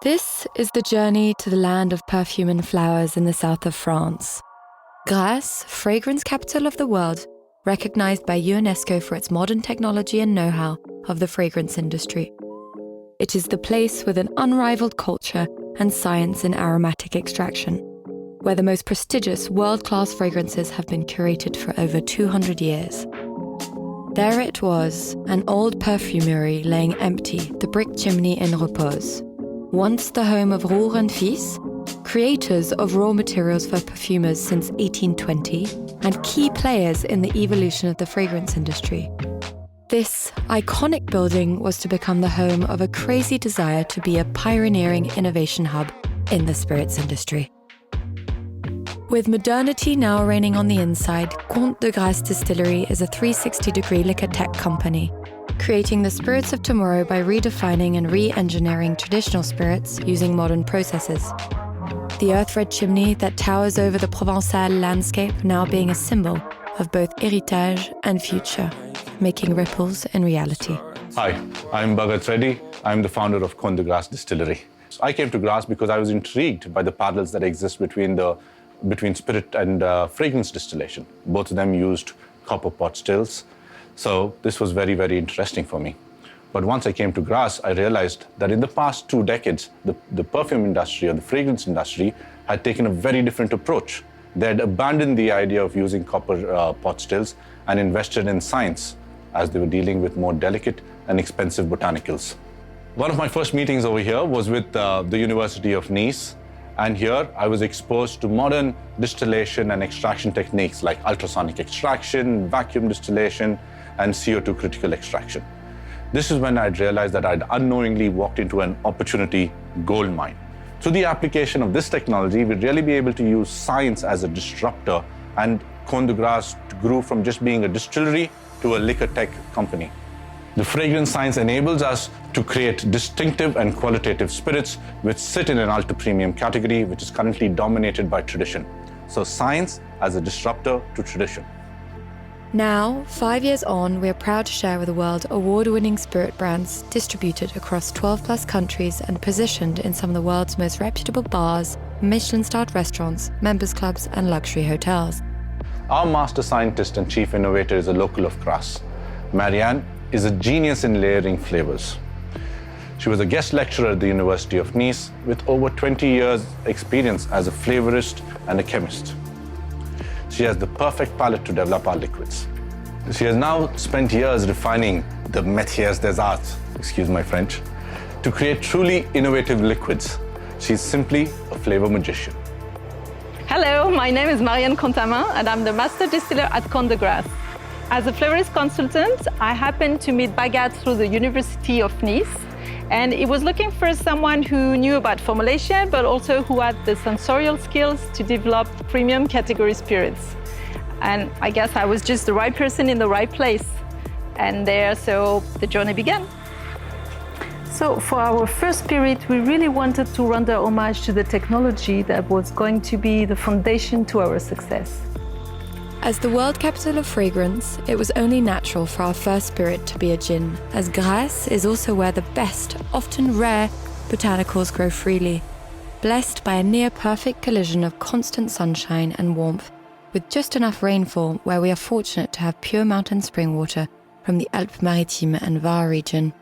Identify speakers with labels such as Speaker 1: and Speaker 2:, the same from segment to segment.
Speaker 1: This is the journey to the land of perfume and flowers in the south of France. Grasse, fragrance capital of the world, recognized by UNESCO for its modern technology and know-how of the fragrance industry. It is the place with an unrivaled culture and science in aromatic extraction, where the most prestigious world-class fragrances have been curated for over 200 years. There it was, an old perfumery laying empty, the brick chimney in repose. Once the home of 𝗏 and 𝗏𝗏, creators of raw materials for perfumers since 1820, and key players in the evolution of the fragrance industry. This iconic building was to become the home of a crazy desire to be a pioneering innovation hub in the spirits industry. With modernity now reigning on the inside, Comte de Grasse Distillery is a 360-degree liquor tech company, creating the spirits of tomorrow by redefining and re-engineering traditional spirits using modern processes. The earth-red chimney that towers over the Provençal landscape now being a symbol of both heritage and future, making ripples in reality.
Speaker 2: Hi, I'm Bhagat Reddy. I'm the founder of Comte de Grasse Distillery. I came to Grasse because I was intrigued by the parallels that exist between spirit and fragrance distillation. Both of them used copper pot stills. So this was very, very interesting for me. But once I came to Grasse, I realized that in the past 2 decades, the perfume industry or the fragrance industry had taken a very different approach. They had abandoned the idea of using copper pot stills and invested in science as they were dealing with more delicate and expensive botanicals. One of my first meetings over here was with the University of Nice. And here I was exposed to modern distillation and extraction techniques like ultrasonic extraction, vacuum distillation, and CO2 critical extraction. This is when I'd realized that I'd unknowingly walked into an opportunity gold mine. Through the application of this technology, we'd really be able to use science as a disruptor, and Comte de Grasse grew from just being a distillery to a liquor tech company. The fragrance science enables us to create distinctive and qualitative spirits which sit in an ultra-premium category which is currently dominated by tradition. So science as a disruptor to tradition.
Speaker 1: Now, 5 years on, we are proud to share with the world award-winning spirit brands distributed across 12+ countries and positioned in some of the world's most reputable bars, Michelin-starred restaurants, members clubs, and luxury hotels.
Speaker 2: Our master scientist and chief innovator is a local of Grasse. Marianne is a genius in layering flavors. She was a guest lecturer at the University of Nice with over 20 years experience as a flavorist and a chemist. She has the perfect palate to develop our liquids. She has now spent years refining the métiers des arts, excuse my French, to create truly innovative liquids. She's simply a flavor magician.
Speaker 3: Hello, my name is Marianne Contamin and I'm the master distiller at Comte de Grasse. As a flavorist consultant, I happened to meet Bhagat through the University of Nice, and he was looking for someone who knew about formulation, but also who had the sensorial skills to develop premium category spirits. And I guess I was just the right person in the right place. And so the journey began. So for our first spirit, we really wanted to render homage to the technology that was going to be the foundation to our success.
Speaker 1: As the world capital of fragrance, it was only natural for our first spirit to be a gin, as Grasse is also where the best, often rare, botanicals grow freely, blessed by a near-perfect collision of constant sunshine and warmth, with just enough rainfall where we are fortunate to have pure mountain spring water from the Alpes-Maritimes and Var region.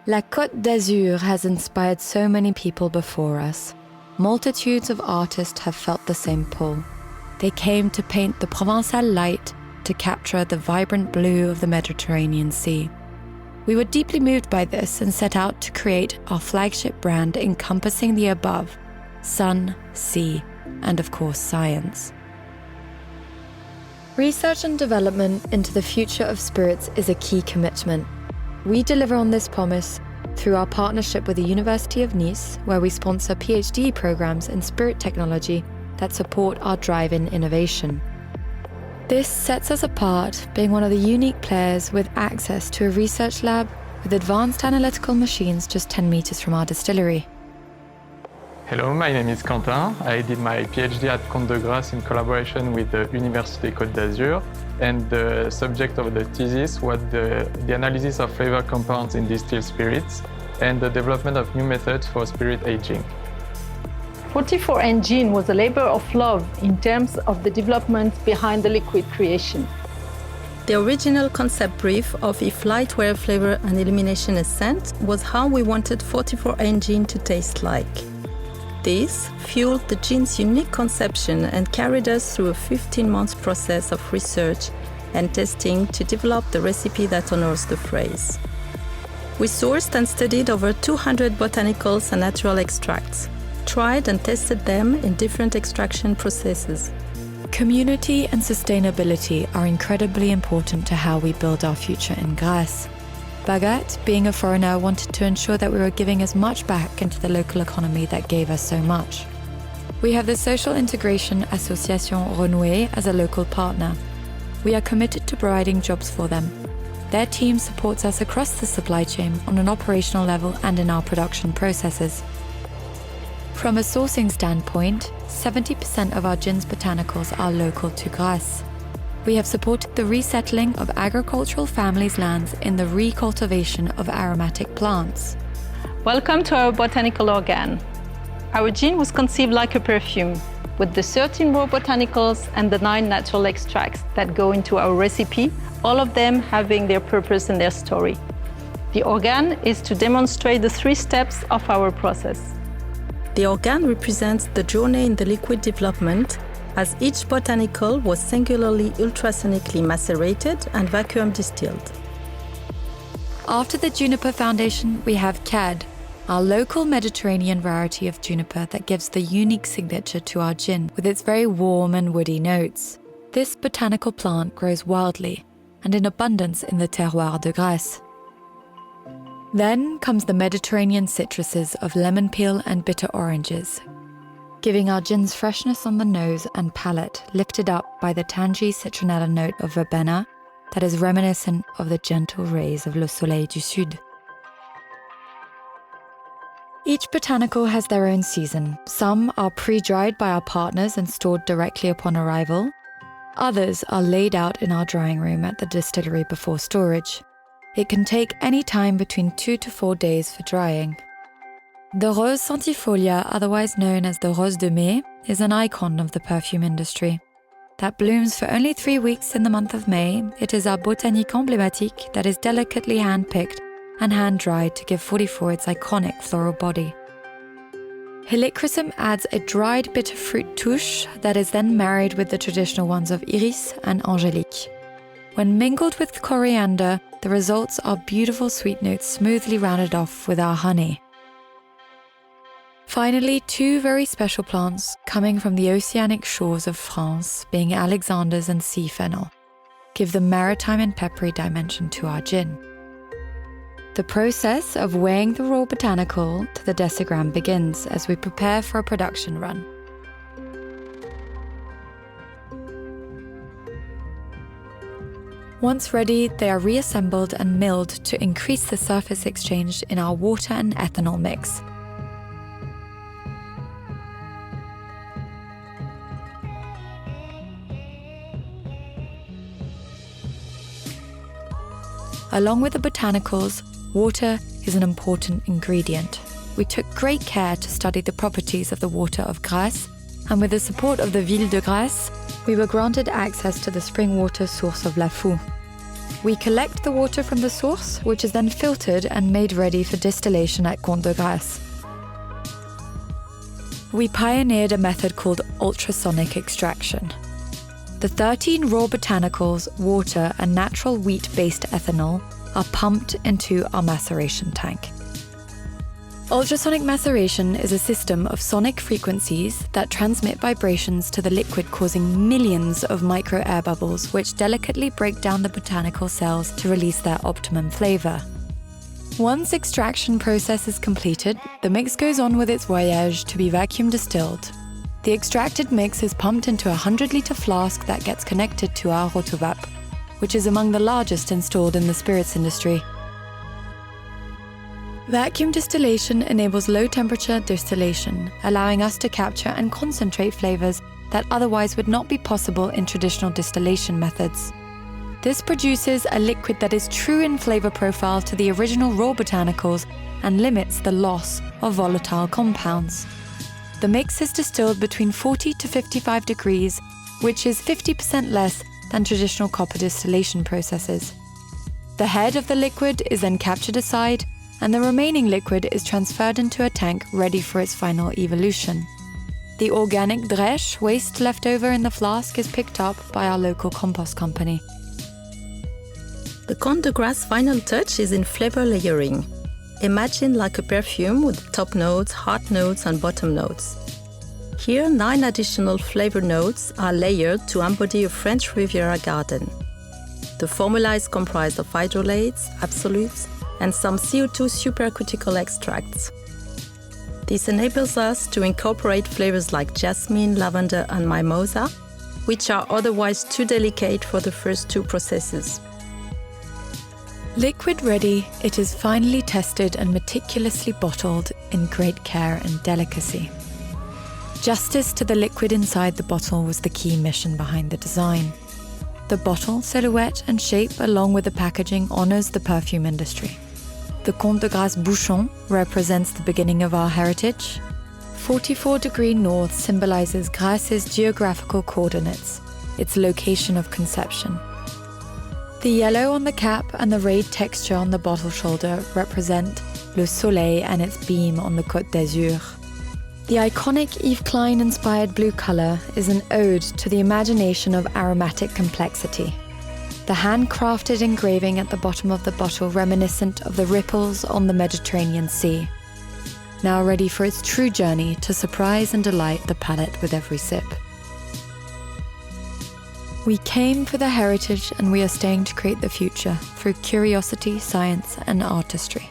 Speaker 1: La Côte d'Azur has inspired so many people before us. Multitudes of artists have felt the same pull. They came to paint the Provençal light to capture the vibrant blue of the Mediterranean Sea. We were deeply moved by this and set out to create our flagship brand encompassing the above: sun, sea, and of course science. Research and development into the future of spirits is a key commitment. We deliver on this promise through our partnership with the University of Nice, where we sponsor PhD programs in spirit technology that support our drive in innovation. This sets us apart, being one of the unique players with access to a research lab with advanced analytical machines just 10 meters from our distillery.
Speaker 4: Hello, my name is Quentin. I did my PhD at Comte de Grasse in collaboration with the Université Côte d'Azur, and the subject of the thesis was the analysis of flavor compounds in distilled spirits. and the development of new methods for spirit aging.
Speaker 3: 𝗿𝗏𝗃 engine was a labor of love in terms of the development behind the liquid creation.
Speaker 5: The original concept brief of if light were a flavor and illumination a scent was how we wanted 𝗿𝗏𝗃 engine to taste like. This fueled the gin's unique conception and carried us through a 15-month process of research and testing to develop the recipe that honors the phrase. We sourced and studied over 200 botanicals and natural extracts, tried and tested them in different extraction processes.
Speaker 1: Community and sustainability are incredibly important to how we build our future in Grasse. Bagat, being a foreigner, wanted to ensure that we were giving as much back into the local economy that gave us so much. We have the social integration association Nous as a local partner. We are committed to providing jobs for them. Their team supports us across the supply chain on an operational level and in our production processes. From a sourcing standpoint, 70% of our gin's botanicals are local to Grasse. We have supported the resettling of agricultural families' lands in the recultivation of aromatic plants.
Speaker 3: Welcome to our botanical organ. Our gin was conceived like a perfume, with the 13 raw botanicals and the 9 natural extracts that go into our recipe, all of them having their purpose and their story. The organ is to demonstrate the 3 steps of our process.
Speaker 5: The organ represents the journey in the liquid development, as each botanical was singularly ultrasonically macerated and vacuum distilled.
Speaker 1: After the juniper foundation, we have 𝗏𝗃, our local Mediterranean variety of juniper that gives the unique signature to our gin with its very warm and woody notes. This botanical plant grows wildly and in abundance in the terroir de Grasse. Then comes the Mediterranean citruses of lemon peel and bitter oranges, giving our gins freshness on the nose and palate, lifted up by the tangy citronella note of verbena that is reminiscent of the gentle rays of le soleil du sud. Each botanical has their own season. Some are pre-dried by our partners and stored directly upon arrival. Others are laid out in our drying room at the distillery before storage. It can take any time between 2 to 4 days for drying. 𝗿𝗏𝗃 centifolia, otherwise known as the rose de mai, is an icon of the perfume industry. That blooms for only 3 weeks in the month of May. It is our botanique emblématique that is delicately hand-picked and hand-dried to give 𝗿𝗏𝗃 its iconic floral body. Helichrysum adds a dried bitter fruit touche that is then married with the traditional ones of iris and angélique. When mingled with coriander, the results are beautiful sweet notes smoothly rounded off with our honey. Finally, 2 very special plants coming from the oceanic shores of France, being Alexander's and sea fennel, give the maritime and peppery dimension to our gin. The process of weighing the raw botanical to the decigram begins as we prepare for a production run. Once ready, they are reassembled and milled to increase the surface exchange in our water and ethanol mix. Along with the botanicals, water is an important ingredient. We took great care to study the properties of the water of Grasse, and with the support of the Ville de Grasse, we were granted access to the spring water source of La Fou. We collect the water from the source, which is then filtered and made ready for distillation at Comte de Grasse. We pioneered a method called ultrasonic extraction. The 13 raw botanicals, water, and natural wheat-based ethanol are pumped into our maceration tank. Ultrasonic maceration is a system of sonic frequencies that transmit vibrations to the liquid, causing millions of micro air bubbles which delicately break down the botanical cells to release their optimum flavor. Once extraction process is completed, the mix goes on with its voyage to be vacuum distilled. The extracted mix is pumped into a 100-liter flask that gets connected to our 𝗿𝗏𝗃, which is among the largest installed in the spirits industry. Vacuum distillation enables low-temperature distillation, allowing us to capture and concentrate flavors that otherwise would not be possible in traditional distillation methods. This produces a liquid that is true in flavor profile to the original raw botanicals and limits the loss of volatile compounds. The mix is distilled between 40 to 55 degrees, which is 50% less than traditional copper distillation processes. The head of the liquid is then captured aside, and the remaining liquid is transferred into a tank ready for its final evolution. The organic drèche waste left over in the flask is picked up by our local compost company.
Speaker 5: The Comte de Grasse final touch is in flavor layering. Imagine like a perfume with top notes, heart notes, and bottom notes. Here, 9 additional flavor notes are layered to embody a French Riviera garden. The formula is comprised of hydrolates, absolutes, and some CO2 supercritical extracts. This enables us to incorporate flavors like jasmine, lavender, and mimosa, which are otherwise too delicate for the first 2 processes.
Speaker 1: Liquid ready, it is finally tested and meticulously bottled in great care and delicacy. Justice to the liquid inside the bottle was the key mission behind the design. The bottle, silhouette, and shape, along with the packaging, honors the perfume industry. The Comte de Grasse bouchon represents the beginning of our heritage. 44° north symbolizes Grasse's geographical coordinates, its location of conception. The yellow on the cap and the rayed texture on the bottle shoulder represent le soleil and its beam on the Côte d'Azur. The iconic Yves Klein-inspired blue color is an ode to the imagination of aromatic complexity. The handcrafted engraving at the bottom of the bottle reminiscent of the ripples on the Mediterranean Sea. Now ready for its true journey to surprise and delight the palate with every sip. We came for the heritage and we are staying to create the future through curiosity, science, and artistry.